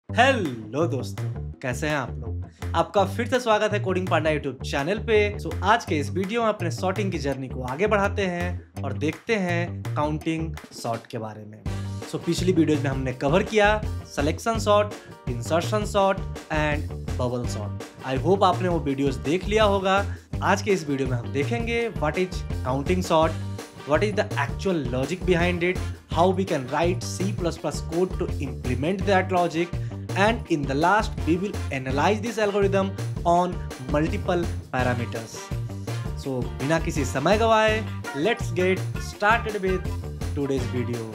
Hello दोस्तों, कैसे हैं आप लोग। आपका फिर से स्वागत है कोडिंग पांडा यूट्यूब चैनल पे। आज के इस वीडियो में अपने सॉर्टिंग की जर्नी को आगे बढ़ाते हैं और देखते हैं काउंटिंग सॉर्ट के बारे में। पिछली वीडियो में हमने कवर किया selection sort, insertion sort and bubble sort. I hope आपने वो वीडियोस देख लिया होगा। आज के इस वीडियो में हम देखेंगे what is counting sort, what is the actual logic behind it, how we can write C++ code to implement that logic, and in the last we will analyze this algorithm on multiple parameters. So बिना किसी समय गवाए let's get started with today's video.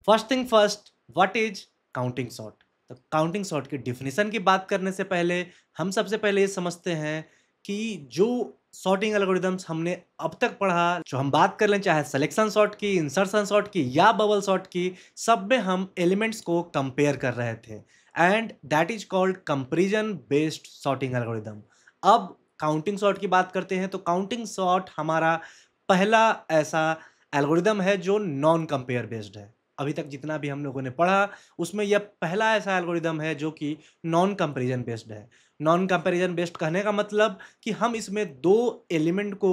First thing first, what is counting sort. तो counting sort की definition की बात करने से पहले हम सबसे पहले ये समझते हैं कि जो सॉर्टिंग एल्गोरिदम्स हमने अब तक पढ़ा, जो हम बात कर लें चाहे सिलेक्शन सॉर्ट की, इंसर्शन सॉर्ट की या बबल सॉर्ट की, सब में हम एलिमेंट्स को कंपेयर कर रहे थे and that is called comparison based sorting algorithm. अब काउंटिंग सॉर्ट की बात करते हैं तो काउंटिंग सॉर्ट हमारा पहला ऐसा एल्गोरिदम है जो नॉन कंपेयर बेस्ड है। अभी तक जितना भी हम लोगों ने पढ़ा उसमें यह पहला ऐसा एल्गोरिदम है जो कि नॉन कंपैरिजन बेस्ड है। नॉन कंपैरिजन बेस्ड कहने का मतलब कि हम इसमें दो एलिमेंट को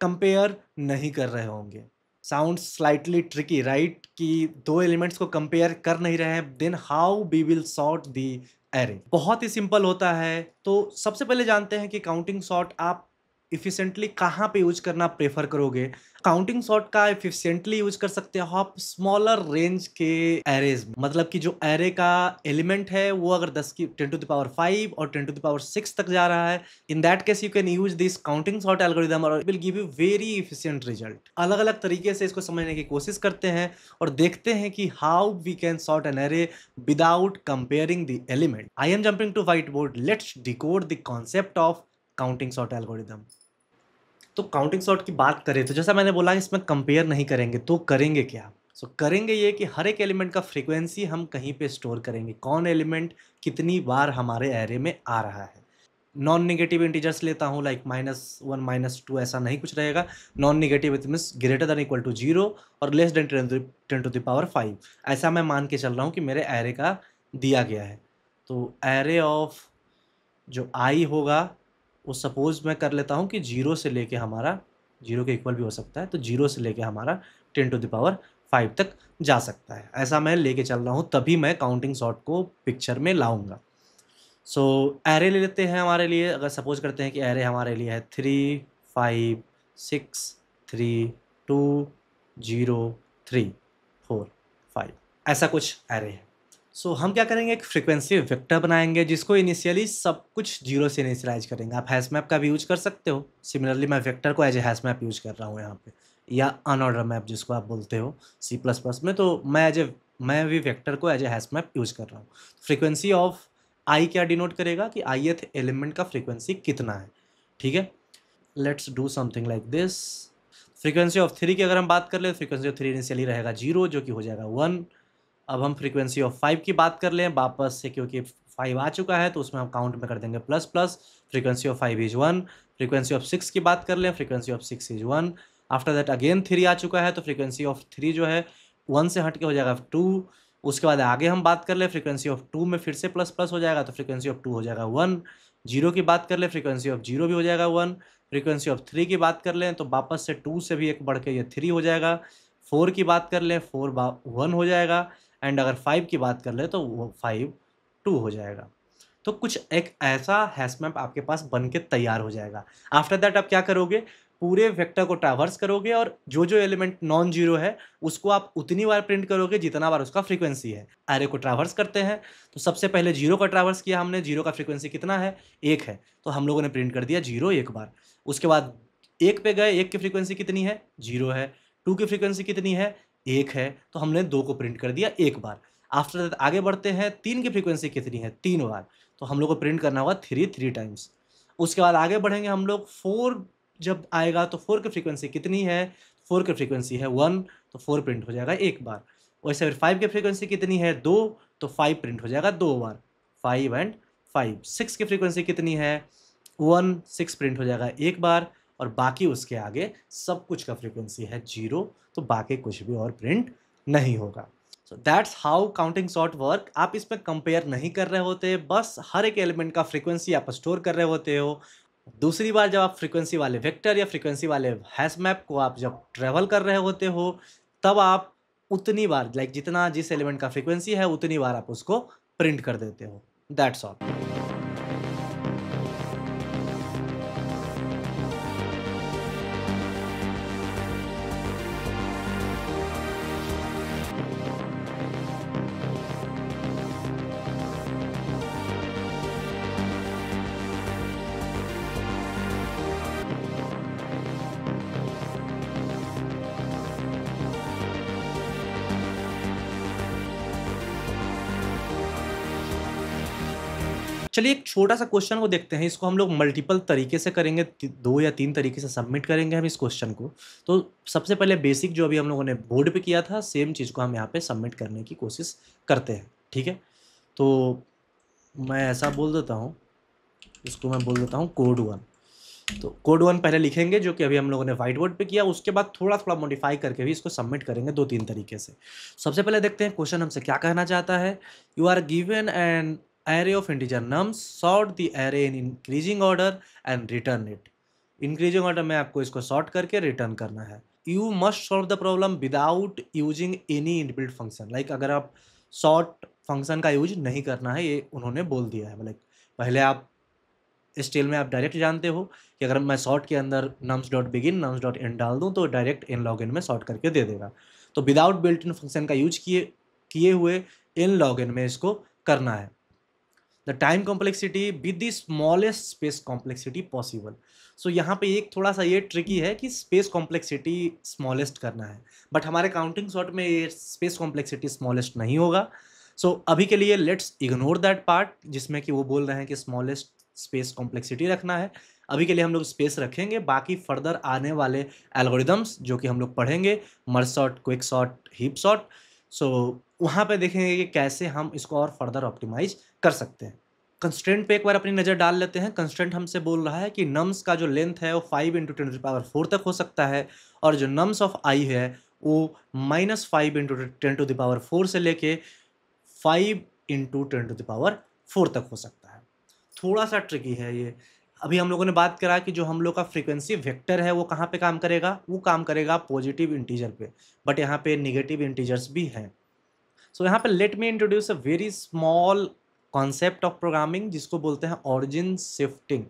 कंपेयर नहीं कर रहे होंगे। साउंड स्लाइटली ट्रिकी राइट, कि दो एलिमेंट्स को कंपेयर कर नहीं रहे हैं, then how we will sort the array. बहुत ही सिंपल होता है। तो सबसे पहले जानते हैं कि काउंटिंग सॉर्ट आप इफिशिएंटली कहाँ पे यूज करना प्रेफर करोगे। काउंटिंग सॉर्ट का एफिशिएंटली यूज कर सकते हो आप स्मॉलर रेंज के एरेज में। मतलब कि जो एरे का एलिमेंट है वो अगर 10 की 10 टू द पावर 5 और 10 टू द पावर 6 तक जा रहा है, in that case you can use this counting sort algorithm और it will give you very efficient result. अलग अलग तरीके से इसको समझने की कोशिश करते हैं और देखते हैं कि how we can sort an array without comparing the element. I am jumping to white board, let's decode the concept of counting sort algorithm. तो काउंटिंग सॉर्ट की बात करें तो जैसा मैंने बोला इसमें कंपेयर नहीं करेंगे, तो करेंगे क्या। करेंगे ये कि हर एक एलिमेंट का फ्रीक्वेंसी हम कहीं पे स्टोर करेंगे, कौन एलिमेंट कितनी बार हमारे एरे में आ रहा है। नॉन नेगेटिव इंटीजर्स लेता हूँ लाइक -1 -2, ऐसा नहीं कुछ रहेगा। Non negative means greater than equal to 0 और less than 10 to the power 5, ऐसा मैं मान के चल रहा हूँ कि मेरे एरे का दिया गया है। तो एरे ऑफ जो आई होगा वो सपोज मैं कर लेता हूँ कि 0 से लेके हमारा 0 के इक्वल भी हो सकता है, तो 0 से लेके हमारा 10 टू द पावर 5 तक जा सकता है। ऐसा मैं लेके चल रहा हूँ, तभी मैं काउंटिंग सॉर्ट को पिक्चर में लाऊंगा। एरे ले लेते हैं हमारे लिए। अगर सपोज करते हैं कि एरे हमारे लिए है 3 5 6 3 2 0 3 4 5, ऐसा कुछ एरे है। हम क्या करेंगे, एक फ्रीक्वेंसी वेक्टर बनाएंगे जिसको इनिशियली सब कुछ 0 से इनिशियलाइज करेंगे। आप हैश मैप का भी यूज कर सकते हो। सिमिलरली मैं वेक्टर को as a hash map use कर रहा हूँ यहाँ पे, या अनऑर्डर मैप जिसको आप बोलते हो C++ में। तो मैं भी वेक्टर को as a hash map use कर रहा हूँ। फ्रीक्वेंसी ऑफ आई क्या डिनोट करेगा कि ith एलिमेंट का फ्रीक्वेंसी कितना है। ठीक है, let's do something like this. Frequency of 3 की अगर हम बात कर ले, फ्रीक्वेंसी ऑफ 3 इनिशियली रहेगा 0 जो कि हो जाएगा 1। अब हम फ्रीक्वेंसी ऑफ 5 की बात कर लें वापस से, क्योंकि 5 आ चुका है तो उसमें हम काउंट में कर देंगे plus plus. Frequency of 5 is 1। Frequency of 6 की बात कर लें, frequency of 6 is 1। After that again 3 आ चुका है तो फ्रीक्वेंसी ऑफ 3 जो है 1 से हट के हो जाएगा 2। उसके बाद आगे हम बात कर ले फ्रीक्वेंसी ऑफ 2 में फिर से प्लस प्लस हो जाएगा तो फ्रीक्वेंसी ऑफ 2 हो जाएगा 1। 0 की बात कर ले, फ्रीक्वेंसी ऑफ 0 भी हो जाएगा 1। फ्रीक्वेंसी ऑफ 3 की बात कर लें तो वापस से 2 से भी एक बढ़ के ये 3 हो जाएगा। 4 की बात कर लें 4 1 हो जाएगा। एंड अगर 5 की बात कर ले तो वो 5 2 हो जाएगा। तो कुछ एक ऐसा हैश मैप आपके पास बन के तैयार हो जाएगा। आफ्टर दैट आप क्या करोगे, पूरे वेक्टर को ट्रैवर्स करोगे और जो जो एलिमेंट नॉन जीरो है उसको आप उतनी बार प्रिंट करोगे जितना बार उसका फ्रीक्वेंसी है। एरे को ट्रैवर्स करते हैं तो सबसे पहले 0 का ट्रैवर्स किया हमने, 0 का फ्रीक्वेंसी कितना है 1 है, तो हम लोगों ने प्रिंट कर दिया 0 एक बार। उसके बाद 1 पे गए, 1 की फ्रीक्वेंसी कितनी है 0 है। 2 की फ्रीक्वेंसी कितनी है 1 है, तो हमने 2 को प्रिंट कर दिया एक बार। आफ्टर दैट आगे बढ़ते हैं, 3 की फ्रीक्वेंसी कितनी है 3 बार, तो हम लोग को प्रिंट करना होगा 3 टाइम्स। उसके बाद आगे बढ़ेंगे हम लोग, 4 जब आएगा तो 4 की फ्रीक्वेंसी कितनी है 4 की फ्रीक्वेंसी है 1, तो 4 प्रिंट हो जाएगा एक बार। वैसे फिर 5 की फ्रीक्वेंसी कितनी है 2, तो 5 प्रिंट हो जाएगा 2 बार, 5 एंड 5। 6 की फ्रीक्वेंसी कितनी है 1, 6 प्रिंट हो जाएगा एक बार। और बाकी उसके आगे सब कुछ का फ्रीक्वेंसी है 0, तो बाकी कुछ भी और प्रिंट नहीं होगा। So that's how counting sort work. आप इसमें कंपेयर नहीं कर रहे होते, बस हर एक एलिमेंट का फ्रीक्वेंसी आप स्टोर कर रहे होते हो। दूसरी बार जब आप फ्रीक्वेंसी वाले वेक्टर या फ्रीक्वेंसी वाले हैश मैप को आप जब ट्रेवल कर रहे होते हो, तब आप उतनी बार जितना जिस एलिमेंट का फ्रीक्वेंसी है उतनी बार आप उसको प्रिंट कर देते हो। That's all. चलिए एक छोटा-सा क्वेश्चन को देखते हैं, इसको हम लोग मल्टीपल तरीके से करेंगे, 2 या 3 तरीके से सबमिट करेंगे हम इस क्वेश्चन को। तो सबसे पहले बेसिक जो अभी हम लोगों ने बोर्ड पे किया था, सेम चीज़ को हम यहाँ पे सबमिट करने की कोशिश करते हैं, ठीक है? तो मैं ऐसा बोल देता हूँ, इसको मैं बोल देता हूँ कोड 1। तो कोड 1 पहले लिखेंगे जो कि अभी हम लोगों ने व्हाइट बोर्ड पे किया, उसके बाद थोड़ा-थोड़ा मॉडिफाई करके भी इसको सबमिट करेंगे 2-3 तरीके से। सबसे पहले देखते हैं क्वेश्चन हमसे क्या कहना चाहता है। You are given an array of integer nums, sort the array in increasing order and return it। Increasing order में आपको इसको सॉर्ट करके रिटर्न करना है। You must solve the problem without using any inbuilt function. अगर आप sort function का use नहीं करना है, ये उन्होंने बोल दिया है। पहले आप स्टेल में आप डायरेक्ट जानते हो कि अगर मैं सॉर्ट के अंदर nums dot begin nums dot and डाल दूँ तो डायरेक्ट इन लॉग इन में सॉर्ट करके दे देगा। तो विदाउट बिल्ट इन फंक्शन का यूज किए हुए इन लॉग इन में इसको करना है। The time complexity with the smallest space complexity possible. So यहाँ पे एक थोड़ा सा ये ट्रिकी है कि स्पेस कॉम्प्लेक्सिटी स्मॉलेस्ट करना है, बट हमारे काउंटिंग सॉर्ट में ये स्पेस कॉम्प्लेक्सिटी स्मॉलेस्ट नहीं होगा। सो अभी के लिए लेट्स इग्नोर दैट पार्ट जिसमें कि वो बोल रहे हैं कि स्मॉलेस्ट स्पेस कॉम्प्लेक्सिटी रखना है। अभी के लिए हम लोग स्पेस रखेंगे, बाकी फर्दर आने वाले एल्गोरिदम्स जो कि हम लोग पढ़ेंगे, merge sort, quick sort, heap sort, so वहाँ पे देखेंगे कि कैसे हम इसको और फर्दर ऑप्टिमाइज कर सकते हैं। कंस्ट्रेंट पे एक बार अपनी नज़र डाल लेते हैं। कंस्ट्रेंट हमसे बोल रहा है कि नम्स का जो लेंथ है वो 5 × 10⁴ तक हो सकता है, और जो नम्स ऑफ आई है वो -5 × 10⁴ से लेके 5 × 10⁴ तक हो सकता है। थोड़ा सा ट्रिकी है ये। अभी हम लोगों ने बात करा कि जो हम लोग का फ्रीक्वेंसी वेक्टर है वो कहाँ पे काम करेगा, वो काम करेगा पॉजिटिव इंटीजर पे, बट यहाँ पे निगेटिव इंटीजर्स भी हैं। सो यहाँ पे let me introduce a very small concept of programming जिसको बोलते हैं ऑरिजिन शिफ्टिंग।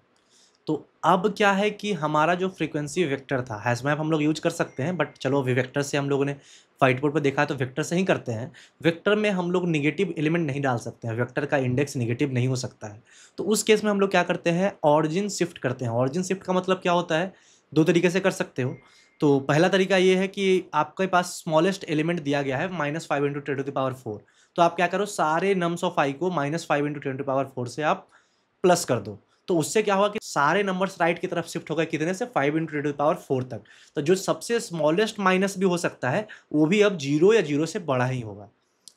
तो अब क्या है कि हमारा जो फ्रीक्वेंसी वेक्टर था, हैश मैप हम लोग यूज कर सकते हैं, बट चलो अभी वेक्टर से हम लोगों ने व्हाइट बोर्ड पर देखा तो वेक्टर से ही करते हैं। वेक्टर में हम लोग निगेटिव एलिमेंट नहीं डाल सकते हैं, वेक्टर का इंडेक्स निगेटिव नहीं हो सकता है। तो उस केस में हम लोग क्या करते हैं, ऑरिजिन शिफ्ट करते हैं। ऑरिजिन शिफ्ट का मतलब क्या होता है, दो तरीके से कर सकते हो। तो पहला तरीका ये है कि आपके पास स्मॉलेस्ट एलिमेंट दिया गया है -5 × 10⁴, तो आप क्या करो, सारे नम्स ऑफ आई को -5 × 10⁴ से आप प्लस कर दो। तो उससे क्या हुआ कि सारे नंबर्स राइट की तरफ शिफ्ट हो गए, कितने से, 5 × 10⁴ तक। तो जो सबसे स्मॉलेस्ट माइनस भी हो सकता है वो भी अब 0 या 0 से बड़ा ही होगा।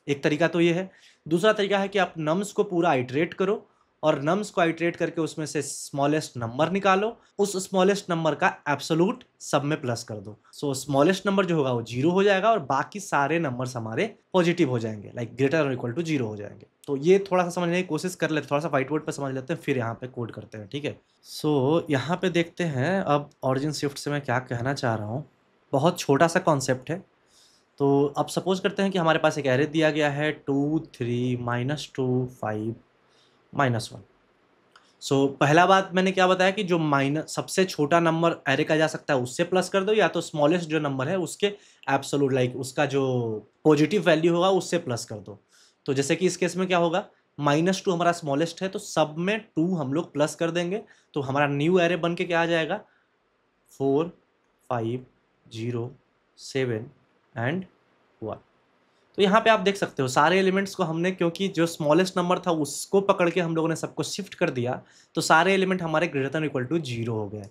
एक तरीका तो ये है। दूसरा तरीका है कि आप नम्स को पूरा आइटरेट करो और नम्स को आइटरेट करके उसमें से स्मॉलेस्ट नंबर निकालो, उस स्मॉलेस्ट नंबर का एब्सोल्यूट सब में प्लस कर दो। सो स्मॉलेस्ट नंबर जो होगा वो 0 हो जाएगा और बाकी सारे नंबर्स हमारे पॉजिटिव हो जाएंगे, ग्रेटर और इक्वल टू 0 हो जाएंगे। तो ये थोड़ा सा समझने की कोशिश कर लेते, थोड़ा सा व्हाइट बोर्ड पर समझ लेते हैं, फिर यहाँ पे कोड करते हैं, ठीक है। सो यहाँ पे देखते हैं अब ऑरिजिन शिफ्ट से मैं क्या कहना चाह रहा हूँ। बहुत छोटा सा कॉन्सेप्ट है। तो अब सपोज करते हैं कि हमारे पास एक एरे दिया गया है 2 3 -2 5 -1। सो पहला बात मैंने क्या बताया कि जो माइनस सबसे छोटा नंबर एरे का जा सकता है उससे प्लस कर दो, या तो स्मॉलेस्ट जो नंबर है उसके एब्सोल्यूट उसका जो पॉजिटिव वैल्यू होगा उससे प्लस कर दो। तो जैसे कि इस केस में क्या होगा, -2 हमारा स्मॉलेस्ट है तो सब में 2 हम लोग प्लस कर देंगे, तो हमारा न्यू एरे बन के क्या आ जाएगा, 4 5 0 7 एंड 1। तो यहाँ पे आप देख सकते हो सारे एलिमेंट्स को हमने, क्योंकि जो स्मॉलेस्ट नंबर था उसको पकड़ के हम लोगों ने सबको शिफ्ट कर दिया, तो सारे एलिमेंट हमारे ग्रेटर देन इक्वल टू 0 हो गए।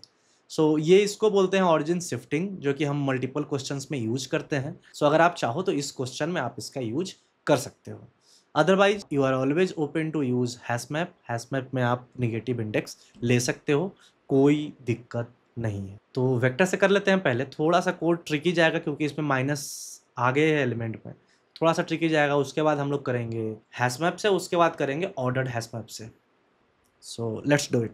सो ये इसको बोलते हैं ऑरिजिन शिफ्टिंग, जो कि हम मल्टीपल क्वेश्चंस में यूज करते हैं। सो अगर आप चाहो तो इस क्वेश्चन में आप इसका यूज कर सकते हो। Otherwise you are always open to use hash map. Hash map में आप निगेटिव इंडेक्स ले सकते हो, कोई दिक्कत नहीं है। तो वेक्टर से कर लेते हैं पहले, थोड़ा-सा कोड ट्रिकी जाएगा क्योंकि इसमें माइनस आगे है एलिमेंट में, थोड़ा-सा ट्रिकी जाएगा। उसके बाद हम लोग करेंगे हैश मैप से, उसके बाद करेंगे ऑर्डर्ड हैश मैप से। So let's do it.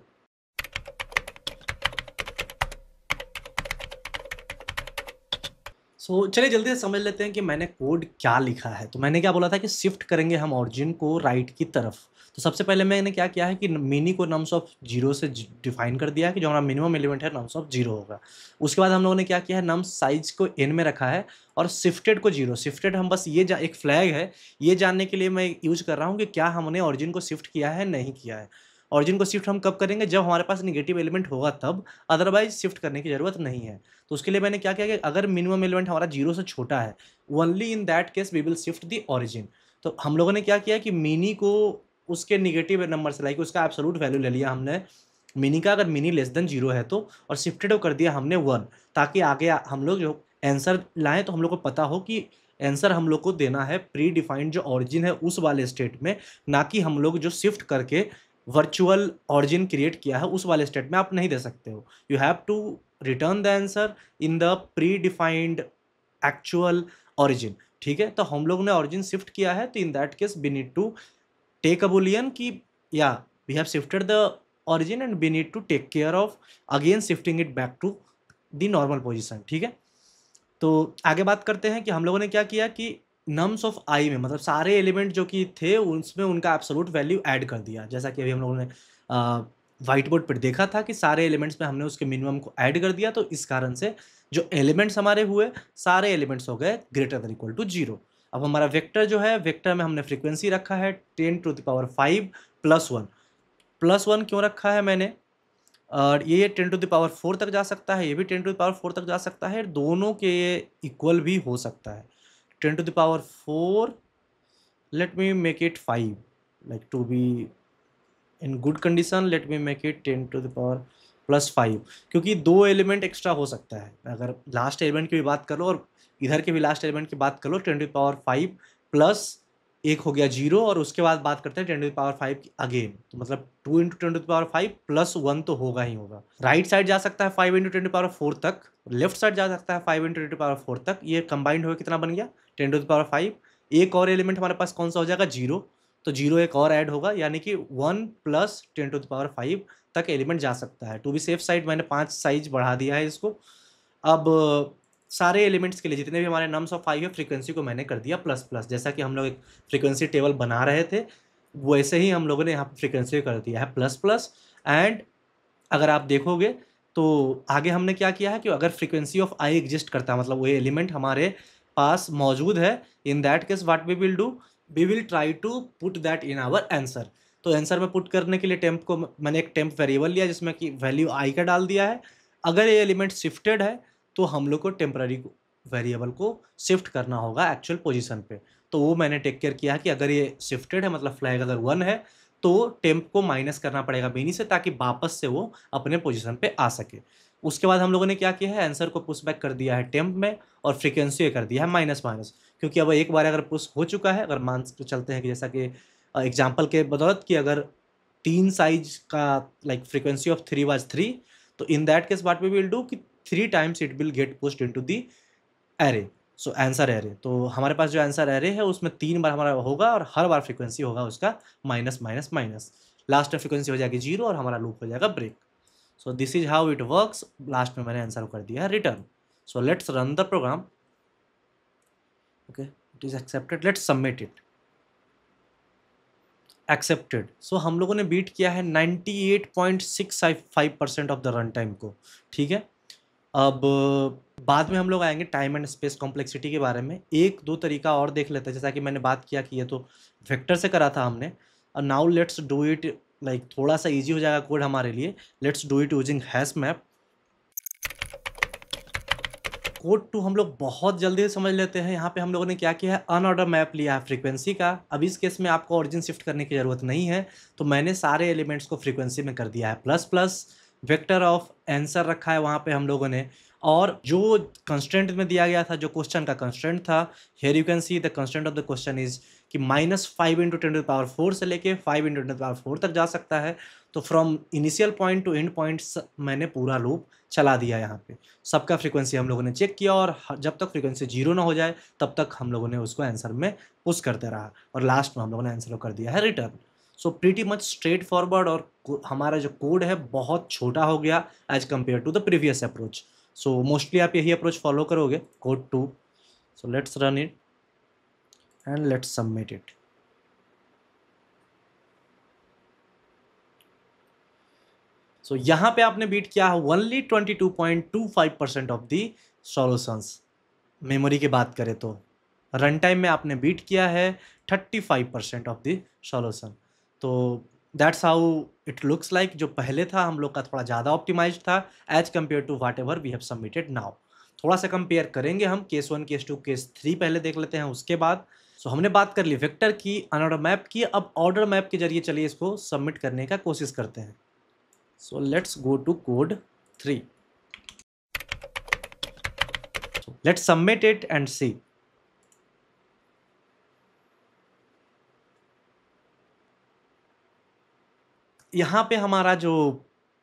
चलिए जल्दी से समझ लेते हैं कि मैंने कोड क्या लिखा है। तो मैंने क्या बोला था कि शिफ्ट करेंगे हम ऑरिजिन को राइट की तरफ। तो सबसे पहले मैंने क्या किया है कि मिनी को नम्स ऑफ 0 से डिफाइन कर दिया है कि जो हमारा मिनिमम एलिमेंट है नम्स ऑफ 0 होगा। उसके बाद हम लोगों ने क्या किया है, नम्स साइज को n में रखा है और शिफ्टेड को 0। शिफ्टेड हम बस ये एक फ्लैग है, ये जानने के लिए मैं यूज कर रहा हूँ कि क्या हमने ऑरिजिन को शिफ्ट किया है, नहीं किया है। ऑरिजिन को शिफ्ट हम कब करेंगे, जब हमारे पास निगेटिव एलिमेंट होगा तब, अदरवाइज शिफ्ट करने की जरूरत नहीं है। तो उसके लिए मैंने क्या किया कि अगर मिनिमम एलिमेंट हमारा 0 से छोटा है, only in that case we will shift the origin. तो हम लोगों ने क्या किया कि मिनी को उसके निगेटिव नंबर से, लाइक उसका एब्सोल्यूट वैल्यू ले लिया हमने मिनी का, अगर मिनी लेस देन 0 है तो, और शिफ्टेड कर दिया हमने 1, ताकि आगे हम लोग जो आंसर लाएं तो हम लोग को पता हो कि आंसर हम लोग को देना है प्री डिफाइंड जो ऑरिजिन है उस वाले स्टेट में, ना कि हम लोग जो शिफ्ट करके वर्चुअल ऑरिजिन क्रिएट किया है उस वाले स्टेट में आप नहीं दे सकते हो। You have to return the answer in the predefined actual origin. ठीक है, तो हम लोग ने ऑरिजिन शिफ्ट किया है, तो in that case we need to take a boolean कि या we have shifted the origin and we need to take care of again shifting it back to the normal position. ठीक है, तो आगे बात करते हैं कि हम लोगों ने क्या किया कि नम्स ऑफ आई में, मतलब सारे एलिमेंट जो कि थे उसमें उनका एब्सोल्यूट वैल्यू ऐड कर दिया। जैसा कि अभी हम लोगों ने व्हाइट बोर्ड पर देखा था कि सारे एलिमेंट्स में हमने उसके मिनिमम को ऐड कर दिया, तो इस कारण से जो एलिमेंट्स हमारे हुए सारे एलिमेंट्स हो गए ग्रेटर देन इक्वल टू 0। अब हमारा वेक्टर जो है, वेक्टर में हमने फ्रीक्वेंसी रखा है 10⁵ प्लस 1। प्लस 1 क्यों रखा है मैंने, और ये 10⁴ तक जा सकता है, ये भी 10⁴ तक जा सकता है, दोनों के इक्वल भी हो सकता है। 10⁴, let me make it 5, like to be in good condition, let me make it 10⁻+5, क्योंकि 2 एलिमेंट एक्स्ट्रा हो सकता है। अगर लास्ट एलिमेंट की भी बात कर लो और इधर के भी लास्ट एलिमेंट की बात कर लो, 10⁵ प्लस एक हो गया 0, और उसके बाद बात करते हैं 10⁵ की अगेन, तो मतलब 2 × 10⁵ प्लस 1 तो होगा ही होगा। राइट साइड जा सकता है 5 × 10⁴ तक, लेफ्ट साइड जा सकता है 5 × 10⁴ तक। ये कंबाइंड होकर कितना बन गया 10⁵। एक और एलिमेंट हमारे पास कौन सा हो जाएगा 0, तो 0 एक और ऐड होगा, यानी कि 1 + 10⁵ तक एलिमेंट जा सकता है। टू बी सेफ साइड मैंने 5 साइज बढ़ा दिया है इसको। अब सारे एलिमेंट्स के लिए जितने भी हमारे नम्स ऑफ 5 है, फ्रीक्वेंसी को मैंने कर दिया प्लस प्लस। जैसा कि हम लोग एक फ्रीक्वेंसी टेबल बना रहे थे, वैसे ही हम लोगों ने यहाँ पर फ्रीक्वेंसी कर दिया है प्लस प्लस। एंड अगर आप देखोगे तो आगे हमने क्या किया है कि अगर फ्रीक्वेंसी ऑफ आई एग्जिस्ट करता है, मतलब वो एलिमेंट हमारे पास मौजूद है, in that case what we will do, we will try to put that in our answer. तो आंसर में पुट करने के लिए टेम्प को मैंने एक टेम्प वेरिएबल लिया जिसमें कि वैल्यू आई का डाल दिया है। अगर ये एलिमेंट शिफ्टेड है तो हम लोग को टेम्पररी वेरिएबल को शिफ्ट करना होगा एक्चुअल पोजीशन पे। तो वो मैंने टेक केयर किया कि अगर ये शिफ्टेड है, मतलब फ्लैग अगर 1 है, तो टेम्प को माइनस करना पड़ेगा मिनी से, ताकि वापस से वो अपने पोजीशन पे आ सके। उसके बाद हम लोगों ने क्या किया है, आंसर को पुश बैक कर दिया है टेम्प में, और फ्रीक्वेंसी कर दिया है माइनस माइनस, क्योंकि अब एक बार अगर पुश हो चुका है, अगर मान के चलते हैं कि जैसा कि एग्जाम्पल के बदौलत कि अगर 3 साइज का लाइक फ्रीक्वेंसी ऑफ 3 वाज 3, तो in that case what we will do कि 3 times it will get pushed into the array. So answer array, तो हमारे पास जो आंसर एरे है उसमें 3 बार हमारा होगा, और हर बार फ्रीक्वेंसी होगा उसका माइनस माइनस माइनस। लास्ट में फ्रीक्वेंसी हो जाएगी 0 और हमारा लूप हो जाएगा break. So this is how it works. Last में मैंने आंसर कर दिया है return. So let's run the program. Okay, it is accepted, let's submit it. Accepted. सो हम लोगों ने बीट किया है 98.65% ऑफ द रन टाइम को। ठीक है, अब बाद में हम लोग आएंगे टाइम एंड स्पेस कॉम्प्लेक्सिटी के बारे में। एक दो तरीका और देख लेते हैं, जैसा कि मैंने बात किया कि ये तो वेक्टर से करा था हमने, और now let's do it, like थोड़ा सा इजी हो जाएगा कोड हमारे लिए। Let's do it using hash map. Code 2 हम लोग बहुत जल्दी से समझ लेते हैं। यहाँ पे हम लोगों ने क्या किया है, अनऑर्डर मैप लिया है फ्रीक्वेंसी का। अब इस केस में आपको ऑरिजिन शिफ्ट करने की ज़रूरत नहीं है, तो मैंने सारे एलिमेंट्स को फ्रीक्वेंसी में कर दिया है plus plus. Vector of answer रखा है वहाँ पे हम लोगों ने, और जो कंस्टेंट में दिया गया था, जो क्वेश्चन का कंस्टेंट था, here you can see the constant of the question is कि -5 × 10⁴ से लेके 5 × 10⁴ तक जा सकता है। तो from initial point two and point मैंने पूरा लूप चला दिया यहाँ पे। सबका फ्रीक्वेंसी हम लोगों ने चेक किया और जब तक फ्रीक्वेंसी 0 ना हो जाए तब तक हम लोगों ने उसको आंसर में पुश करते रहा और लास्ट में हम लोगों ने आंसर कर दिया है return. So pretty much straightforward और हमारा जो कोड है बहुत छोटा हो गया as compare to the previous approach. So mostly आप यही अप्रोच फॉलो करोगे code 2। So let's run it and let's submit it. So यहाँ पे आपने बीट किया है only 22.25% of the solutions. Memory की बात करें तो रन टाइम में आपने बीट किया है 35% ऑफ दी सॉल्यूशन। तो that's how it looks like. जो पहले था हम लोग का थोड़ा ज़्यादा ऑप्टिमाइज्ड था as compare to whatever we have submitted now. थोड़ा सा कंपेयर करेंगे हम केस 1, केस 2, केस 3 पहले देख लेते हैं उसके बाद। सो हमने बात कर ली वेक्टर की, अनऑर्डर मैप की, अब ऑर्डर मैप के जरिए चलिए इसको सबमिट करने का कोशिश करते हैं। So let's go to code 3. So let's submit it and see. यहाँ पे हमारा जो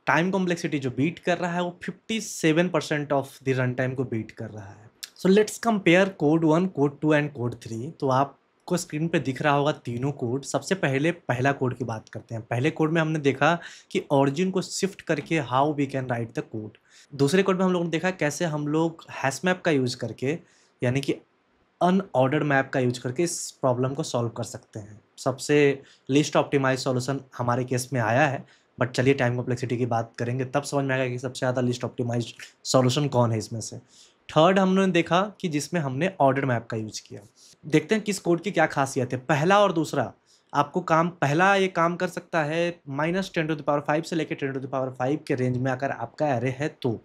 टाइम कॉम्प्लेक्सिटी जो बीट कर रहा है वो 57% ऑफ द रन टाइम को बीट कर रहा है। So let's compare code 1, code 2 and code 3। तो आपको स्क्रीन पे दिख रहा होगा तीनों कोड। सबसे पहले पहला कोड की बात करते हैं। पहले कोड में हमने देखा कि ऑरिजिन को शिफ्ट करके how we can write the code. दूसरे कोड में हम लोगों ने देखा कैसे हम लोग हैश मैप का यूज़ करके यानी कि अनऑर्डर्ड मैप का यूज करके इस प्रॉब्लम को सॉल्व कर सकते हैं। सबसे लिस्ट ऑप्टिमाइज सॉल्यूशन हमारे केस में आया है, बट चलिए टाइम कॉम्प्लेक्सिटी की बात करेंगे तब समझ में आएगा कि सबसे ज़्यादा लिस्ट ऑप्टिमाइज सॉल्यूशन कौन है इसमें से। थर्ड हमने देखा कि जिसमें हमने ऑर्डर मैप का यूज किया। देखते हैं किस कोड की क्या खासियत है। पहला और दूसरा आपको काम, पहला ये काम कर सकता है -10⁵ से लेकर 10⁵ के रेंज में अगर आपका एरे है तो।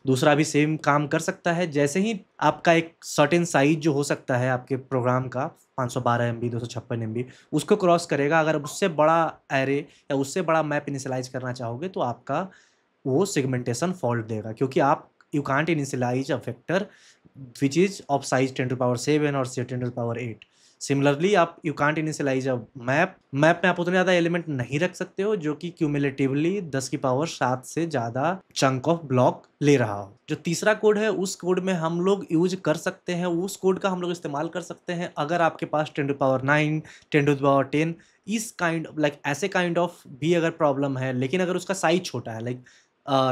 दूसरा भी सेम काम कर सकता है। जैसे ही आपका एक सर्टेन साइज जो हो सकता है आपके प्रोग्राम का 512 MB 256 MB उसको क्रॉस करेगा। अगर उससे बड़ा एरे या उससे बड़ा मैप इनिशियलाइज करना चाहोगे तो आपका वो सेगमेंटेशन फॉल्ट देगा, क्योंकि आप you can't initialize a vector which is of size 10⁻7 और 10⁻8। सिमिलरली आप you can't initialize a map में आप उतने ज़्यादा एलिमेंट नहीं रख सकते हो जो कि क्यूमुलेटिवली 10⁻7 से ज़्यादा चंक ऑफ ब्लॉक ले रहा हो। जो तीसरा कोड है उस कोड में हम लोग यूज कर सकते हैं, उस कोड का हम लोग इस्तेमाल कर सकते हैं अगर आपके पास 10⁹ 10⁻10 इस काइंड लाइक ऐसे काइंड ऑफ भी अगर प्रॉब्लम है, लेकिन अगर उसका साइज छोटा है लाइक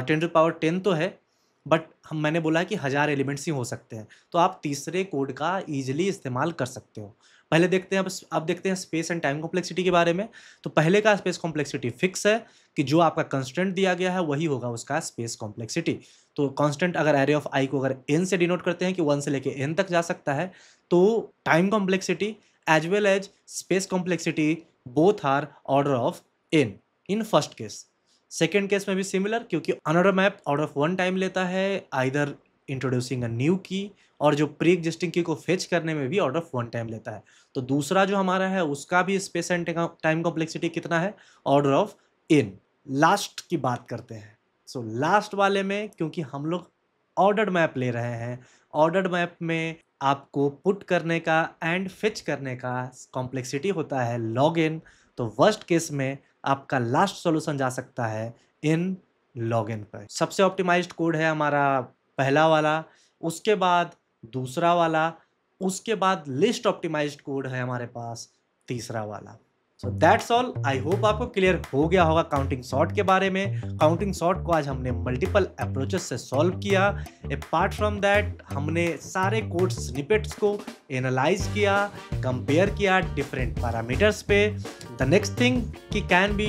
10⁻10 तो है बट मैंने बोला कि 1000 एलिमेंट्स ही हो सकते हैं, तो आप तीसरे कोड का ईजिली इस्तेमाल कर सकते हो। पहले देखते हैं, अब देखते हैं स्पेस एंड टाइम कॉम्प्लेक्सिटी के बारे में। तो पहले का स्पेस कॉम्प्लेक्सिटी फिक्स है कि जो आपका कंस्टेंट दिया गया है वही होगा उसका स्पेस कॉम्प्लेक्सिटी। तो कांस्टेंट अगर एरे ऑफ आई को अगर n से डिनोट करते हैं कि 1 से लेके n तक जा सकता है, तो time complexity as well as space complexity both are order of n in first case. Second case में भी सिमिलर, क्योंकि unorder map order of 1 time लेता है आइदर इंट्रोड्यूसिंग अ न्यू की, और जो प्री एग्जिस्टिंग की को फेच करने में भी ऑर्डर ऑफ 1 टाइम लेता है। तो दूसरा जो हमारा है उसका भी स्पेस एंड टाइम कॉम्प्लेक्सिटी कितना है, ऑर्डर ऑफ n। लास्ट की बात करते हैं। सो लास्ट वाले में क्योंकि हम लोग ऑर्डर्ड मैप ले रहे हैं, ऑर्डर्ड मैप में आपको पुट करने का एंड फेच करने का कॉम्प्लेक्सिटी होता है log n। तो वर्स्ट केस में आपका लास्ट सॉल्यूशन जा सकता है इन log n पर। सबसे ऑप्टिमाइज्ड कोड है हमारा पहला वाला, उसके बाद दूसरा वाला, उसके बाद लिस्ट ऑप्टिमाइज्ड कोड है हमारे पास तीसरा वाला। So that's all. I hope आपको क्लियर हो गया होगा काउंटिंग सॉर्ट के बारे में। काउंटिंग सॉर्ट को आज हमने मल्टीपल अप्रोचेस से सॉल्व किया। अपार्ट फ्रॉम दैट हमने सारे कोड स्निपेट्स को एनालाइज किया, कंपेयर किया डिफरेंट पैरामीटर्स पे। द नेक्स्ट थिंग कि can be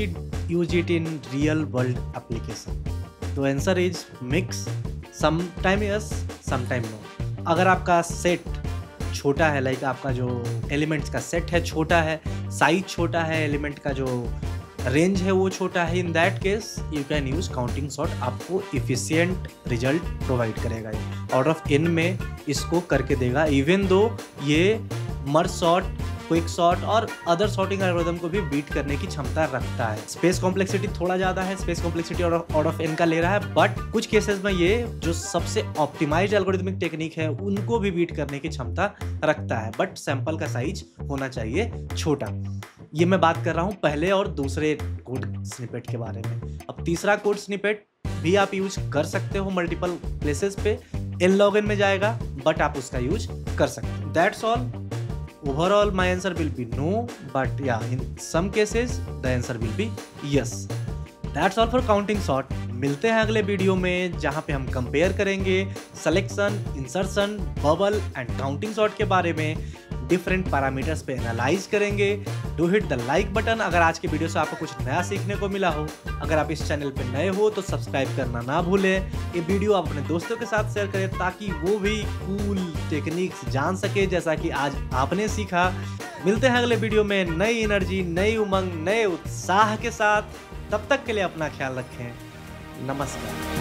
use it in real world application. तो answer is mix, sometime yes sometime no. अगर आपका सेट छोटा है, लाइक आपका जो एलिमेंट्स का सेट है छोटा है, साइज छोटा है, एलिमेंट का जो रेंज है वो छोटा है, in that case you can use counting sort. आपको इफिशिएंट रिजल्ट प्रोवाइड करेगा। ऑर्डर ऑफ n में इसको करके देगा, इवन दो ये मर्ज सॉर्ट, क्विक सॉर्ट और अदर सॉर्टिंग एल्गोरिथम को भी बीट करने की क्षमता रखता है। स्पेस कॉम्प्लेक्सिटी थोड़ा ज़्यादा है, space complexity order of n का ले रहा है, बट कुछ केसेस में ये जो सबसे ऑप्टिमाइज्ड एल्गोरिथमिक टेक्निक है उनको भी बीट करने की क्षमता रखता है, बट सैंपल का साइज होना चाहिए छोटा। ये मैं बात कर रहा हूँ पहले और दूसरे कोड स्निपेट के बारे में। अब तीसरा कोड स्निपेट भी आप यूज कर सकते हो मल्टीपल प्लेसेस पे, nlogin में जाएगा, बट आप उसका यूज कर सकते हो। That's all. Overall, my answer will be no, but yeah, in some cases, the answer will be yes. That's all for counting sort. मिलते हैं अगले वीडियो में जहाँ पे हम कंपेयर करेंगे selection, insertion, bubble and counting sort के बारे में, डिफरेंट पैरामीटर्स पे एनालाइज करेंगे। Do hit the like button अगर आज के वीडियो से आपको कुछ नया सीखने को मिला हो। अगर आप इस चैनल पे नए हो तो सब्सक्राइब करना ना भूलें। ये वीडियो आप अपने दोस्तों के साथ शेयर करें ताकि वो भी कूल टेक्निक्स जान सके जैसा कि आज आपने सीखा। मिलते हैं अगले वीडियो में नई एनर्जी, नई उमंग, नए उत्साह के साथ। तब तक के लिए अपना ख्याल रखें। नमस्कार।